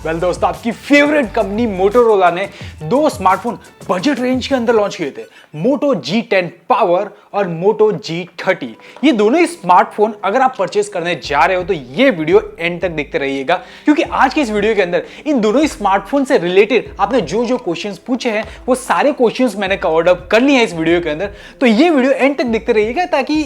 Well दोस्तों, आपकी favourite company Motorola ने दो स्मार्टफोन बजट रेंज के अंदर लॉन्च किए थे, मोटो G10 पावर और मोटो G30। ये दोनों ही स्मार्टफोन अगर आप परचेस करने जा रहे हो तो ये वीडियो एंड तक देखते रहिएगा, क्योंकि आज की इस वीडियो के अंदर इन दोनों ही स्मार्टफोन से रिलेटेड आपने जो जो क्वेश्चंस पूछे हैं वो सारे क्वेश्चंस मैंने कवर्ड अप कर लिए हैं इस वीडियो के अंदर। तो ये वीडियो एंड तक देखते रहिएगा ताकि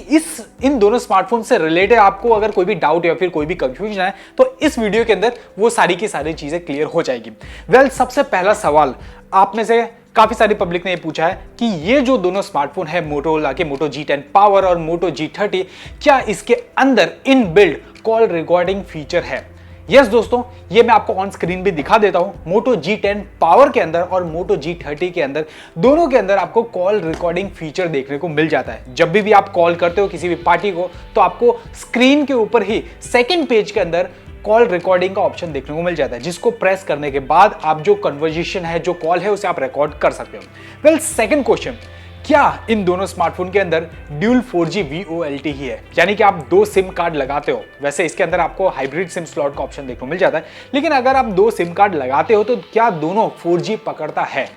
इन दोनों स्मार्टफोन से रिलेटेड आपको अगर कोई भी डाउट या फिर कोई भी कंफ्यूजन है तो इस वीडियो के अंदर वो सारी की सारी चीजें क्लियर हो जाएगी। वेल, सबसे पहला सवाल आप में से काफी सारी पब्लिक ने ये पूछा है कि ये जो दोनों स्मार्टफोन है मोटोरोला के मोटो G10 पावर और मोटो G30, क्या इसके अंदर in build call recording feature है? यस दोस्तों, ये मैं आपको ऑन स्क्रीन भी दिखा देता हूं। मोटो G10 पावर के अंदर और मोटो G30 के अंदर दोनों के अंदर आपको कॉल रिकॉर्डिंग फीचर देखने को मिल जाता है। जब भी आप कॉल करते हो किसी भी पार्टी को तो आपको स्क्रीन के ऊपर ही सेकंड पेज के अंदर कॉल रिकॉर्डिंग का ऑप्शन देखने को मिल जाता है, जिसको प्रेस करने के बाद आप जो कन्वर्जेशन है, जो कॉल है, उसे आप रिकॉर्ड कर सकते हो। वेल, सेकंड क्वेश्चन, क्या इन दोनों स्मार्टफोन के अंदर ड्यूल 4G VoLTE ही है, यानी कि आप दो सिम कार्ड लगाते हो? वैसे इसके अंदर आपको हाइब्रिड सिम स्लॉट का ऑप्शन देखने को मिल जाता है, लेकिन अगर आप दो सिम कार्ड लगाते हो तो क्या दोनों 4G पकड़ता है?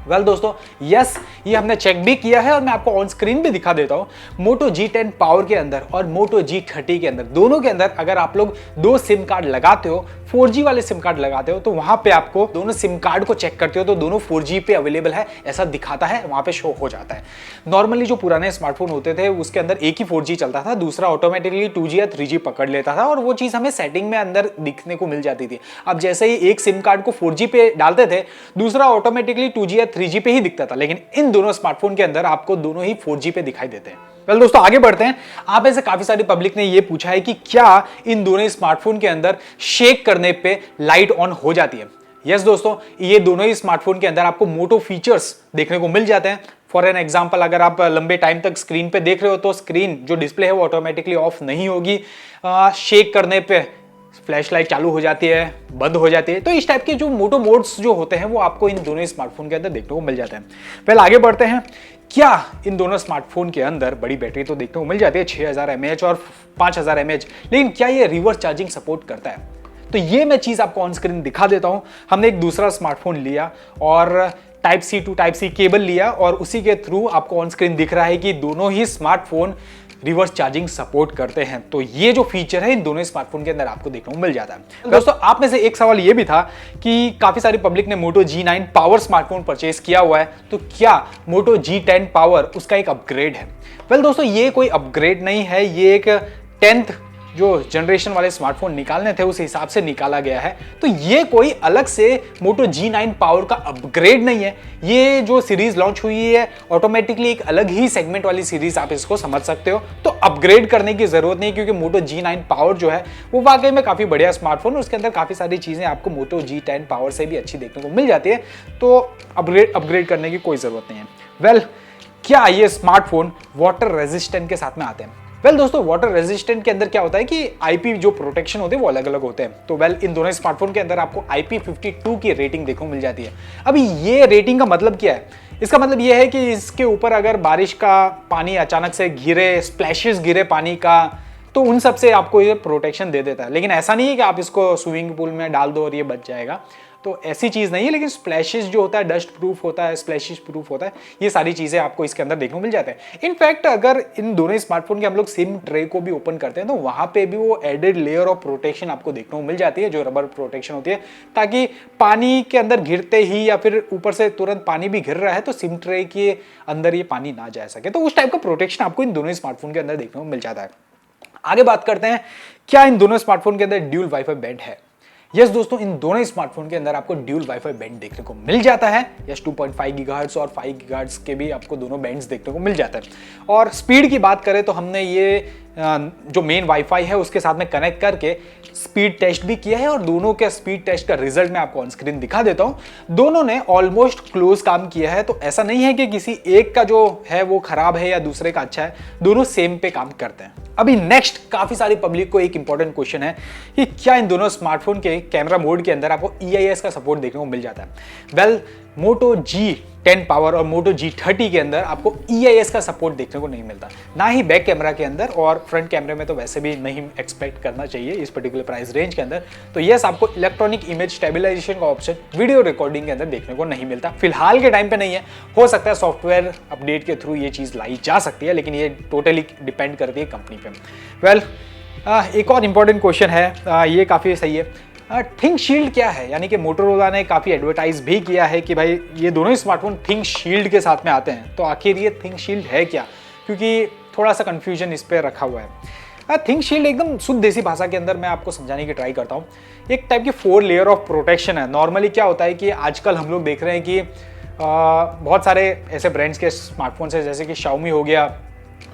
वेल दोस्तों, यस, ये हमने चेक भी किया है और मैं आपको ऑन स्क्रीन भी दिखा देता हूं। मोटो G10 पावर के अंदर और मोटो G30 के अंदर, दोनों के अंदर अगर आप लोग दो सिम कार्ड लगाते हो, 4G वाले सिम कार्ड लगाते हो, तो वहां पे आपको दोनों सिम कार्ड को चेक करते हो तो दोनों 4G पे अवेलेबल है ऐसा दिखाता है, वहां पे शो हो जाता है। नॉर्मली जो पुराने स्मार्टफोन होते थे उसके अंदर एक ही 4G चलता था, दूसरा ऑटोमेटिकली 2G या 3G पकड़ लेता था और वो चीज हमें सेटिंग में अंदर दिखने को मिल जाती थी। अब जैसे ही एक सिम कार्ड को 4G पे डालते थे, दूसरा ऑटोमेटिकली 2G या 3G पे ही दिखता था, लेकिन इन दोनों स्मार्टफोन के अंदर आपको दोनों ही 4G पे दिखाई देते हैं। वेल दोस्तों, आगे बढ़ते हैं। आप ऐसे काफी सारी पब्लिक ने ये पूछा है कि क्या इन दोनों स्मार्टफोन के अंदर शेक करने पे लाइट ऑन हो जाती है? यस दोस्तों, ये दोनों ही स्मार्टफोन के अंदर आपको मोटो फीचर्स देखने को मिल जाते हैं। फॉर एन एग्जांपल, अगर आप लंबे टाइम तक स्क्रीन पे देख रहे हो तो स्क्रीन जो डिस्प्ले है वो ऑटोमेटिकली ऑफ नहीं होगी। शेक करने पे फ्लैश लाइट चालू हो जाती है, बंद हो जाती है। तो इस टाइप के जो मोटो मोड्स जो होते हैं वो आपको इन दोनों स्मार्टफोन के अंदर देखने को मिल जाते हैं। वेल, आगे बढ़ते हैं। क्या इन दोनों स्मार्टफोन के अंदर बड़ी बैटरी तो देखने को मिल जाती है 6000 mAh और 5000 mAh, लेकिन क्या ये रिवर्स चार्जिंग सपोर्ट करता है? तो ये मैं चीज आपको ऑन स्क्रीन दिखा देता हूं। हमने एक दूसरा स्मार्टफोन लिया और type C to type C cable लिया और उसी के थ्रू आपको ऑन स्क्रीन दिख रहा है कि दोनों ही स्मार्टफोन रिवर्स चार्जिंग सपोर्ट करते हैं। तो ये जो फीचर है इन दोनों स्मार्टफोन के अंदर आपको देखने को मिल जाता है। दोस्तों, आप में से एक सवाल ये भी था कि काफी सारी पब्लिक ने मोटो G9 पावर स्मार्टफोन परचेस किया हुआ है, तो क्या मोटो G10 पावर उसका एक अपग्रेड है? वेल दोस्तों, ये कोई अपग्रेड नहीं है, ये एक 10th जो जनरेशन वाले स्मार्टफोन निकालने थे उस हिसाब से निकाला गया है। तो ये कोई अलग से मोटो G9 पावर का अपग्रेड नहीं है। ये जो सीरीज लॉन्च हुई है ऑटोमेटिकली एक अलग ही सेगमेंट वाली सीरीज, आप इसको समझ सकते हो। तो अपग्रेड करने की जरूरत नहीं, क्योंकि मोटो G9 पावर जो है वो वाकई में काफी बढ़िया स्मार्टफोन, उसके अंदर काफी सारी चीजें आपको मोटो G10 पावर से भी अच्छी देखने को मिल जाती है। तो अपग्रेड करने की कोई जरूरत नहीं है। वेल, क्या ये स्मार्टफोन वाटर रेजिस्टेंट के साथ में आते हैं? वेल दोस्तों, वाटर रेजिस्टेंट के अंदर क्या होता है कि आईपी जो प्रोटेक्शन होते हैं वो अलग अलग होते हैं। तो वेल, इन दोनों स्मार्टफोन के अंदर आपको IP52 की रेटिंग देखने को मिल जाती है। अभी ये रेटिंग का मतलब क्या है? इसका मतलब ये है कि इसके ऊपर अगर बारिश का पानी अचानक से गिरे, स्प्लैशेस गिरे पानी का, तो उन सब से आपको ये प्रोटेक्शन दे देता है। लेकिन ऐसा नहीं है कि आप इसको स्विमिंग पूल में डाल दो और ये बच जाएगा, तो ऐसी चीज नहीं है। लेकिन स्प्लैशेस जो होता है, डस्ट प्रूफ होता है, स्प्लैशेस प्रूफ होता है, ये सारी चीजें आपको इसके अंदर देखने को मिल जाते हैं। इनफैक्ट अगर इन दोनों स्मार्टफोन के हम लोग सिम ट्रे को भी ओपन करते हैं तो वहां पे भी वो एडेड लेयर ऑफ प्रोटेक्शन आपको देखने को मिल जाती है, जो रबर प्रोटेक्शन होती है, ताकि पानी के अंदर गिरते ही या फिर ऊपर से तुरंत पानी भी गिर रहा है तो सिम ट्रे के अंदर ये पानी ना जा सके। तो उस टाइप का प्रोटेक्शन आपको इन दोनों स्मार्टफोन के अंदर देखने को मिल जाता है। आगे बात करते हैं, क्या इन दोनों स्मार्टफोन के अंदर ड्यूल वाईफाई बैंड है? यस दोस्तों, इन दोनों स्मार्टफोन के अंदर आपको ड्यूल वाईफाई बैंड देखने को मिल जाता है। यस, 2.5 गीगाहर्ट्ज और 5 गीगाहर्ट्ज के भी आपको दोनों बैंड्स देखने को मिल जाता है। और स्पीड की बात करें तो हमने ये जो मेन वाईफाई है उसके साथ में कनेक्ट करके स्पीड टेस्ट भी किया है और दोनों के स्पीड टेस्ट का रिजल्ट मैं आपको ऑन स्क्रीन दिखा देता हूं। दोनों ने ऑलमोस्ट क्लोज काम किया है, तो ऐसा नहीं है कि किसी एक का जो है वो खराब है या दूसरे का अच्छा है, दोनों सेम पे काम करते हैं। अभी नेक्स्ट, काफी सारी पब्लिक को एक इंपॉर्टेंट क्वेश्चन है कि क्या इन दोनों स्मार्टफोन के कैमरा मोड के अंदर आपको EIS का सपोर्ट देखने को मिल जाता है? वेल, मोटो G10 पावर और मोटो G30 के अंदर आपको EIS का सपोर्ट देखने को नहीं मिलता, ना ही बैक कैमरा के अंदर, और फ्रंट कैमरे में तो वैसे भी नहीं एक्सपेक्ट करना चाहिए इस पर्टिकुलर प्राइस रेंज के अंदर। तो यस, आपको इलेक्ट्रॉनिक इमेज स्टेबलाइजेशन का ऑप्शन वीडियो रिकॉर्डिंग के अंदर देखने को नहीं मिलता, फिलहाल के टाइम पे नहीं है। हो सकता है सॉफ्टवेयर अपडेट के थ्रू ये चीज़ लाई जा सकती है, लेकिन ये टोटली डिपेंड करती है कंपनी पे। वेल, एक और इम्पॉर्टेंट क्वेश्चन है, ये काफ़ी सही है। थिंक शील्ड क्या है, यानी कि मोटोरोला ने काफ़ी एडवर्टाइज भी किया है कि भाई ये दोनों ही स्मार्टफोन थिंक शील्ड के साथ में आते हैं, तो आखिर ये थिंक शील्ड है क्या, क्योंकि थोड़ा सा कंफ्यूजन इस पर रखा हुआ है। थिंक शील्ड एकदम शुद्ध देसी भाषा के अंदर मैं आपको समझाने की ट्राई करता हूँ। एक टाइप की 4 लेयर ऑफ प्रोटेक्शन है। नॉर्मली क्या होता है कि आजकल हम लोग देख रहे हैं कि बहुत सारे ऐसे ब्रांड्स के स्मार्टफोन्स हैं, जैसे कि Xiaomi हो गया,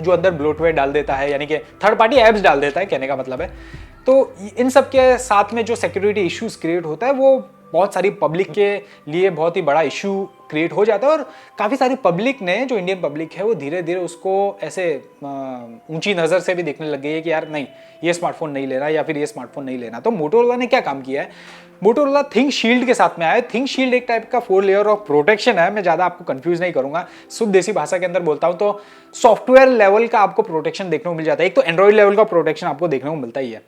जो अंदर ब्लोटवेयर डाल देता है, यानी कि थर्ड पार्टी ऐप्स डाल देता है, कहने का मतलब है। तो इन सब के साथ में जो सिक्योरिटी इश्यूज क्रिएट होता है, वो बहुत सारी पब्लिक के लिए बहुत ही बड़ा इशू क्रिएट हो जाता है, और काफ़ी सारी पब्लिक ने, जो इंडियन पब्लिक है, वो धीरे धीरे उसको ऐसे ऊंची नज़र से भी देखने लग गई है कि यार नहीं, ये स्मार्टफोन नहीं लेना या फिर ये स्मार्टफोन नहीं लेना। तो मोटोरोला ने क्या काम किया है, मोटोरोला थिंक शील्ड के साथ में आया है। थिंक शील्ड एक टाइप का 4 लेयर ऑफ प्रोटेक्शन है। मैं ज़्यादा आपको कंफ्यूज नहीं करूंगा, शुद्ध देसी भाषा के अंदर बोलता हूँ तो सॉफ्टवेयर लेवल का आपको प्रोटेक्शन देखने को मिल जाता है। एक तो एंड्रॉइड लेवल का प्रोटेक्शन आपको देखने को मिलता ही है,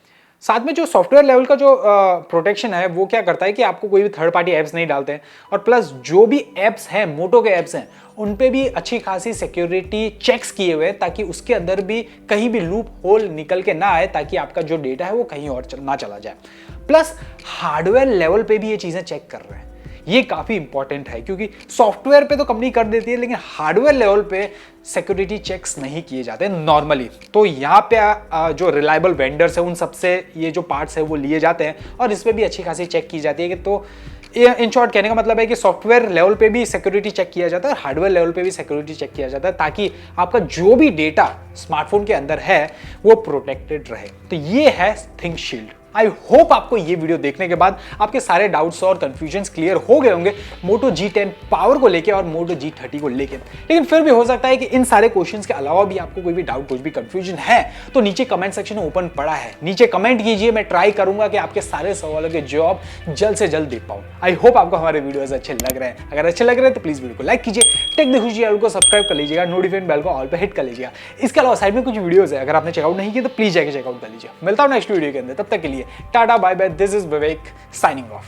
साथ में जो सॉफ्टवेयर लेवल का जो प्रोटेक्शन है वो क्या करता है कि आपको कोई भी थर्ड पार्टी ऐप्स नहीं डालते हैं, और प्लस जो भी ऐप्स हैं, मोटो के ऐप्स हैं, उन पे भी अच्छी खासी सिक्योरिटी चेक्स किए हुए हैं, ताकि उसके अंदर भी कहीं भी लूप होल निकल के ना आए, ताकि आपका जो डेटा है वो कहीं और ना चला जाए। प्लस हार्डवेयर लेवल पे भी ये चीज़ें चेक कर रहे हैं। ये काफ़ी इंपॉर्टेंट है, क्योंकि सॉफ्टवेयर पे तो कंपनी कर देती है, लेकिन हार्डवेयर लेवल पे सिक्योरिटी चेक्स नहीं किए जाते नॉर्मली। तो यहाँ पे जो रिलायबल वेंडर्स है, उन सबसे ये जो पार्ट्स है वो लिए जाते हैं, और इस पर भी अच्छी खासी चेक की जाती है। कि तो इन शॉर्ट कहने का मतलब है कि सॉफ्टवेयर लेवल पे भी सिक्योरिटी चेक किया जाता है, हार्डवेयर लेवल पे भी सिक्योरिटी चेक किया जाता है, ताकि आपका जो भी डेटा स्मार्टफोन के अंदर है वो प्रोटेक्टेड रहे। तो ये है थिंक शील्ड। आई होप आपको ये वीडियो देखने के बाद आपके सारे डाउट्स और कंफ्यूजन्स क्लियर हो गए होंगे मोटो G10 पावर को लेके और मोटो G30 को लेके। लेकिन फिर भी हो सकता है कि इन सारे क्वेश्चंस के अलावा भी आपको कोई भी डाउट, कुछ भी कंफ्यूजन है, तो नीचे कमेंट सेक्शन ओपन पड़ा है, नीचे कमेंट कीजिए। मैं ट्राई करूंगा कि आपके सारे सवालों के जवाब जल्द से जल्द दे पाऊं। आई होप आपको हमारे वीडियोस अच्छे लग रहे हैं। अगर अच्छे लग रहे हैं तो प्लीज वीडियो को लाइक कीजिए, टेक देखोजी चैनल को सब्सक्राइब कर लीजिएगा, नोटिफिकेशन बेल को ऑल पे हिट कर लीजिएगा। इसके अलावा साइड में कुछ वीडियोस है, अगर आपने चेकआउट नहीं किया तो प्लीज जाके चेकआउट कर लीजिए। मिलता हूं नेक्स्ट वीडियो के अंदर, तब तक के लिए tata bye bye. This is Vivek signing of.